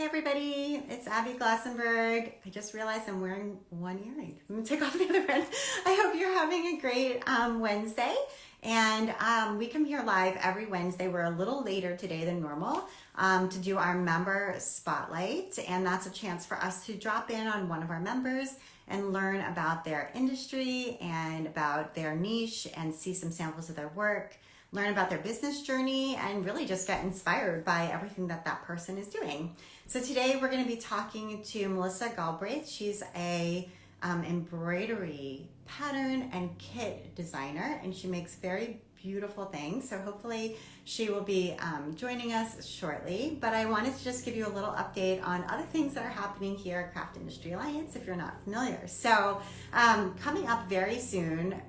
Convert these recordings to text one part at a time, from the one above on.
Hey everybody, it's Abby Glassenberg. I just realized I'm wearing one earring. I'm gonna take off the other one. I hope you're having a great Wednesday. And we come here live every Wednesday. We're a little later today than normal to do our member spotlight. And that's a chance for us to drop in on one of our members and learn about their industry and about their niche and see some samples of their work, learn about their business journey, and really just get inspired by everything that that person is doing. So today we're going to be talking to Melissa Galbraith. She's a embroidery pattern and kit designer, and she makes very beautiful things. So hopefully she will be joining us shortly. But I wanted to just give you a little update on other things that are happening here at Craft Industry Alliance if you're not familiar. So coming up very soon,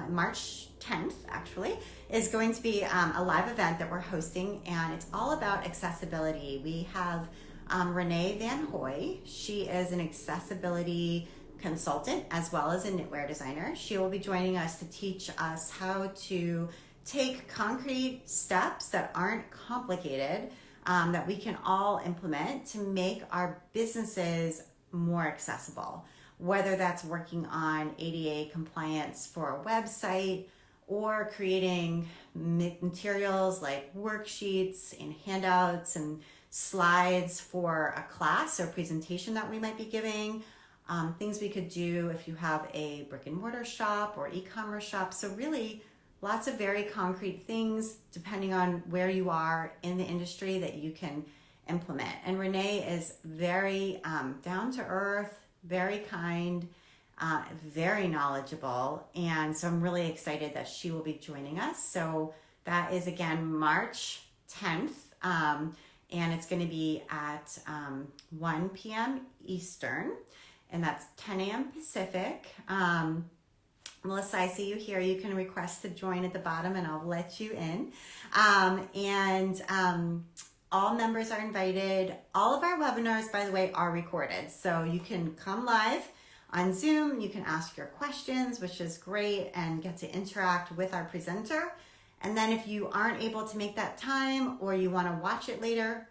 March 10th actually, is going to be a live event that we're hosting, and it's all about accessibility. We have Renee Van Hoy. She is an accessibility consultant as well as a knitwear designer. She will be joining us to teach us how to take concrete steps that aren't complicated, that we can all implement to make our businesses more accessible, whether that's working on ADA compliance for a website or creating materials like worksheets and handouts and slides for a class or presentation that we might be giving, things we could do if you have a brick and mortar shop or e-commerce shop. So really lots of very concrete things depending on where you are in the industry that you can implement. And Renee is very down to earth, very kind, very knowledgeable, and so I'm really excited that she will be joining us. So that is again March 10th, and it's going to be at 1 p.m. Eastern, and that's 10 a.m. Pacific. Melissa, I see you here. You can request to join at the bottom and I'll let you in. All members are invited. All of our webinars, by the way, are recorded. So you can come live on Zoom. You can ask your questions, which is great, and get to interact with our presenter. And then if you aren't able to make that time or you want to watch it later,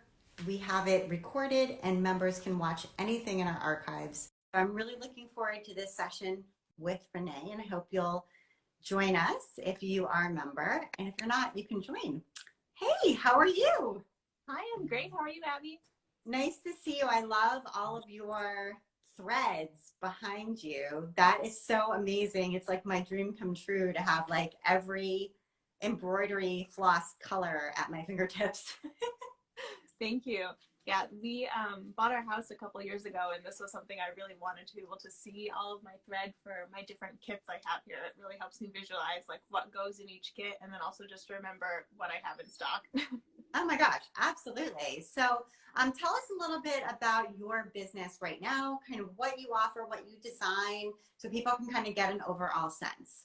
we have it recorded and members can watch anything in our archives. I'm really looking forward to this session with Renee, and I hope you'll join us if you are a member. And if you're not, you can join. Hey, how are you? Hi, I'm great. How are you, Abby? Nice to see you. I love all of your threads behind you. That is so amazing. It's like my dream come true to have like every embroidery floss color at my fingertips. Thank you. Yeah, we bought our house a couple years ago, and this was something I really wanted to be able to see all of my thread for my different kits I have here. It really helps me visualize like what goes in each kit, and then also just remember what I have in stock. Oh my gosh, absolutely. So tell us a little bit about your business right now, kind of what you offer, what you design, so people can kind of get an overall sense.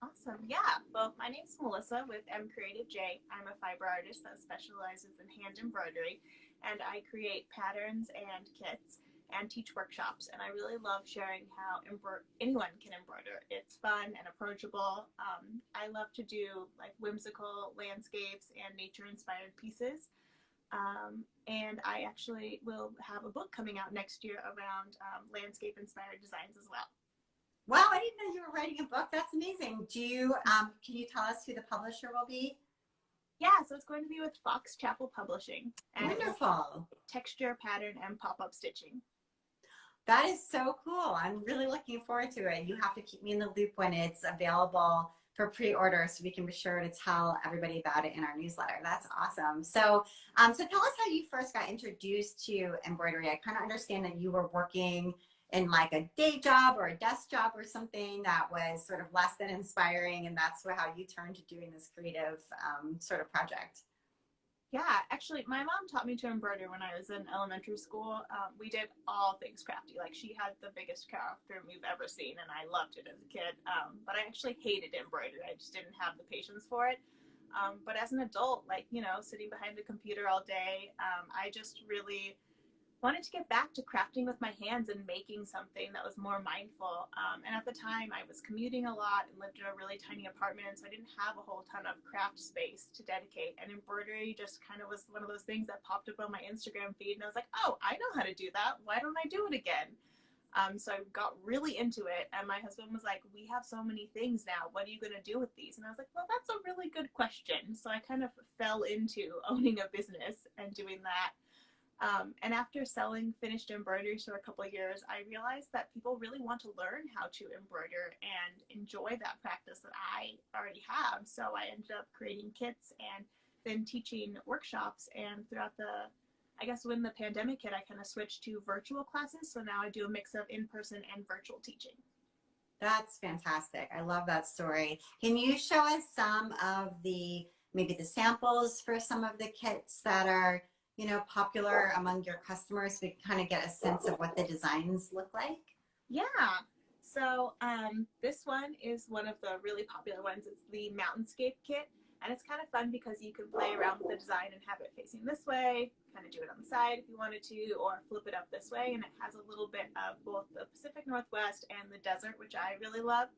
Awesome. Yeah. Well, my name's Melissa with M Creative J. I'm a fiber artist that specializes in hand embroidery, and I create patterns and kits and teach workshops. And I really love sharing how anyone can embroider. It's fun and approachable. I love to do like whimsical landscapes and nature-inspired pieces. And I actually will have a book coming out next year around landscape-inspired designs as well. Wow, I didn't know you were writing a book. That's amazing. Do you, can you tell us who the publisher will be? Yeah, so it's going to be with Fox Chapel Publishing. And Wonderful. Texture, pattern, and pop-up stitching. That is so cool. I'm really looking forward to it. You have to keep me in the loop when it's available for pre-order so we can be sure to tell everybody about it in our newsletter. That's awesome. So, so tell us how you first got introduced to embroidery. I kind of understand that you were working in like a day job or a desk job or something that was sort of less than inspiring, and that's how you turned to doing this creative sort of project. Yeah, actually, my mom taught me to embroider when I was in elementary school. We did all things crafty. Like, she had the biggest craft room you've ever seen, and I loved it as a kid. But I actually hated embroidery. I just didn't have the patience for it. But as an adult, like, you know, sitting behind the computer all day, I just really wanted to get back to crafting with my hands and making something that was more mindful. And at the time, I was commuting a lot and lived in a really tiny apartment, so I didn't have a whole ton of craft space to dedicate. And embroidery just kind of was one of those things that popped up on my Instagram feed, and I was like, oh, I know how to do that. Why don't I do it again? So I got really into it, and my husband was like, we have so many things now. What are you going to do with these? And I was like, well, that's a really good question. So I kind of fell into owning a business and doing that. And after selling finished embroideries for a couple of years, I realized that people really want to learn how to embroider and enjoy that practice that I already have. So I ended up creating kits and then teaching workshops. And throughout I guess when the pandemic hit, I kind of switched to virtual classes. So now I do a mix of in-person and virtual teaching. That's fantastic. I love that story. Can you show us some of maybe the samples for some of the kits that are, popular among your customers, so we can kind of get a sense of what the designs look like? Yeah. So this one is one of the really popular ones. It's the Mountainscape kit. And it's kind of fun because you can play around with the design and have it facing this way, kind of do it on the side if you wanted to, or flip it up this way. And it has a little bit of both the Pacific Northwest and the desert, which I really love.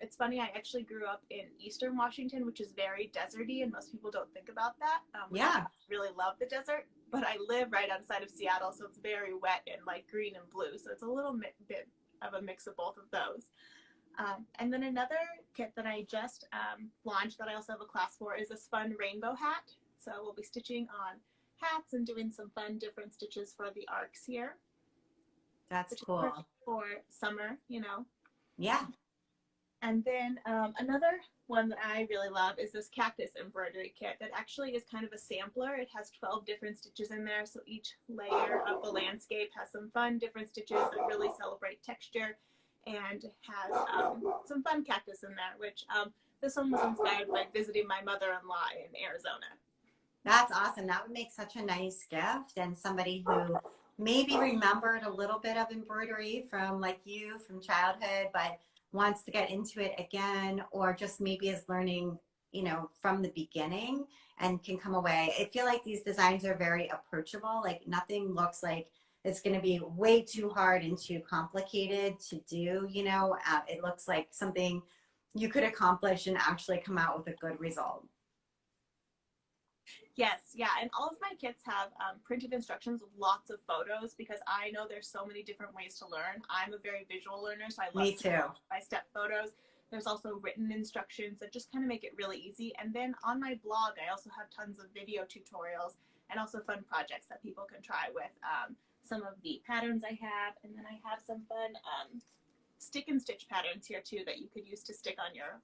It's funny, I actually grew up in Eastern Washington, which is very deserty, and most people don't think about that. Yeah. I really love the desert, but I live right outside of Seattle, so it's very wet and like green and blue. So it's a little bit of a mix of both of those. And then another kit that I just launched that I also have a class for is this fun rainbow hat. So we'll be stitching on hats and doing some fun different stitches for the arcs here. That's cool. For summer, Yeah. And then another one that I really love is this cactus embroidery kit that actually is kind of a sampler. It has 12 different stitches in there. So each layer of the landscape has some fun different stitches that really celebrate texture, and has some fun cactus in there, which this one was inspired by visiting my mother-in-law in Arizona. That's awesome. That would make such a nice gift, and somebody who maybe remembered a little bit of embroidery from childhood, but wants to get into it again, or just maybe is learning, from the beginning and can come away. I feel like these designs are very approachable. Like nothing looks like it's going to be way too hard and too complicated to do. It looks like something you could accomplish and actually come out with a good result. Yes, yeah, and all of my kits have printed instructions with lots of photos because I know there's so many different ways to learn. I'm a very visual learner, so I love step-by-step photos. There's also written instructions that just kind of make it really easy. And then on my blog, I also have tons of video tutorials and also fun projects that people can try with some of the patterns I have. And then I have some fun stick and stitch patterns here too that you could use to stick on your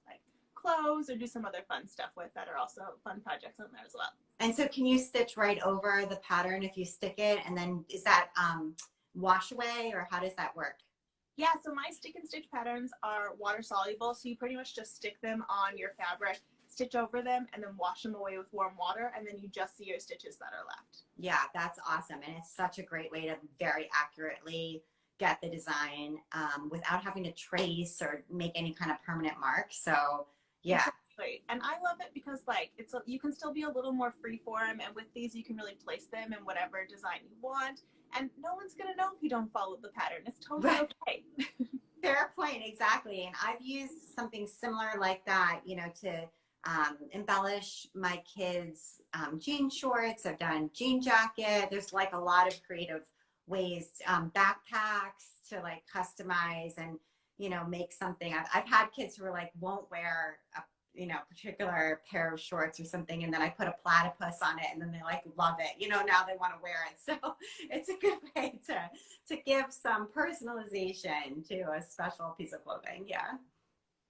clothes or do some other fun stuff with that are also fun projects on there as well. And so can you stitch right over the pattern if you stick it? And then is that wash away, or how does that work? Yeah, so my stick and stitch patterns are water soluble. So you pretty much just stick them on your fabric, stitch over them, and then wash them away with warm water. And then you just see your stitches that are left. Yeah, that's awesome. And it's such a great way to very accurately get the design without having to trace or make any kind of permanent mark. So yeah. Exactly. And I love it because you can still be a little more freeform, and with these you can really place them in whatever design you want, and no one's gonna know if you don't follow the pattern. It's totally okay. Fair point, exactly. And I've used something similar like that, to embellish my kids' jean shorts. I've done jean jacket. There's a lot of creative ways, backpacks to customize and make something. I've had kids who are won't wear a particular pair of shorts or something, and then I put a platypus on it, and then they love it. Now they want to wear it. So it's a good way to give some personalization to a special piece of clothing. Yeah.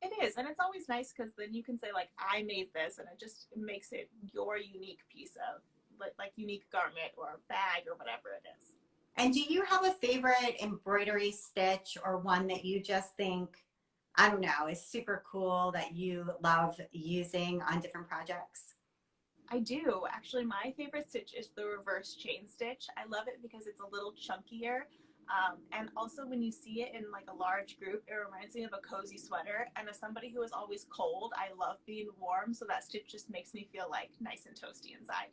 It is, and it's always nice because then you can say I made this, and it just makes it your unique piece of unique garment or bag or whatever it is. And do you have a favorite embroidery stitch, or one that you just think, I don't know, is super cool that you love using on different projects? I do. Actually, my favorite stitch is the reverse chain stitch. I love it because it's a little chunkier. And also when you see it in a large group, it reminds me of a cozy sweater. And as somebody who is always cold, I love being warm. So that stitch just makes me feel nice and toasty inside.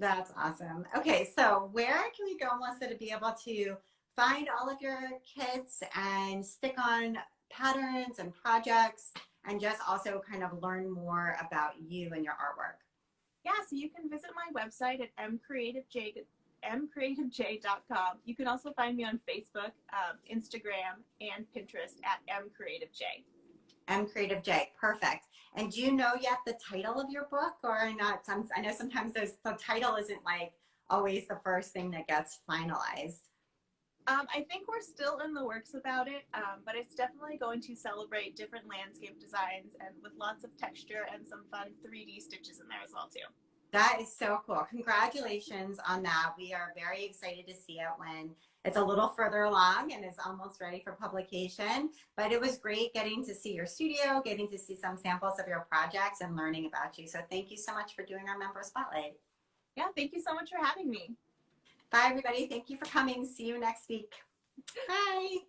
That's awesome. Okay, so where can we go, Melissa, to be able to find all of your kits and stick on patterns and projects and just also kind of learn more about you and your artwork? Yeah, so you can visit my website at mcreativej.com. You can also find me on Facebook, Instagram, and Pinterest at mcreativej. M Creative J, perfect. And do you know yet the title of your book or not? I know sometimes the title isn't like always the first thing that gets finalized. I think we're still in the works about it, but it's definitely going to celebrate different landscape designs and with lots of texture and some fun 3D stitches in there as well too. That is so cool. Congratulations on that. We are very excited to see it when it's a little further along and is almost ready for publication. But it was great getting to see your studio, getting to see some samples of your projects and learning about you. So thank you so much for doing our member spotlight. Yeah, thank you so much for having me. Bye, everybody. Thank you for coming. See you next week. Bye.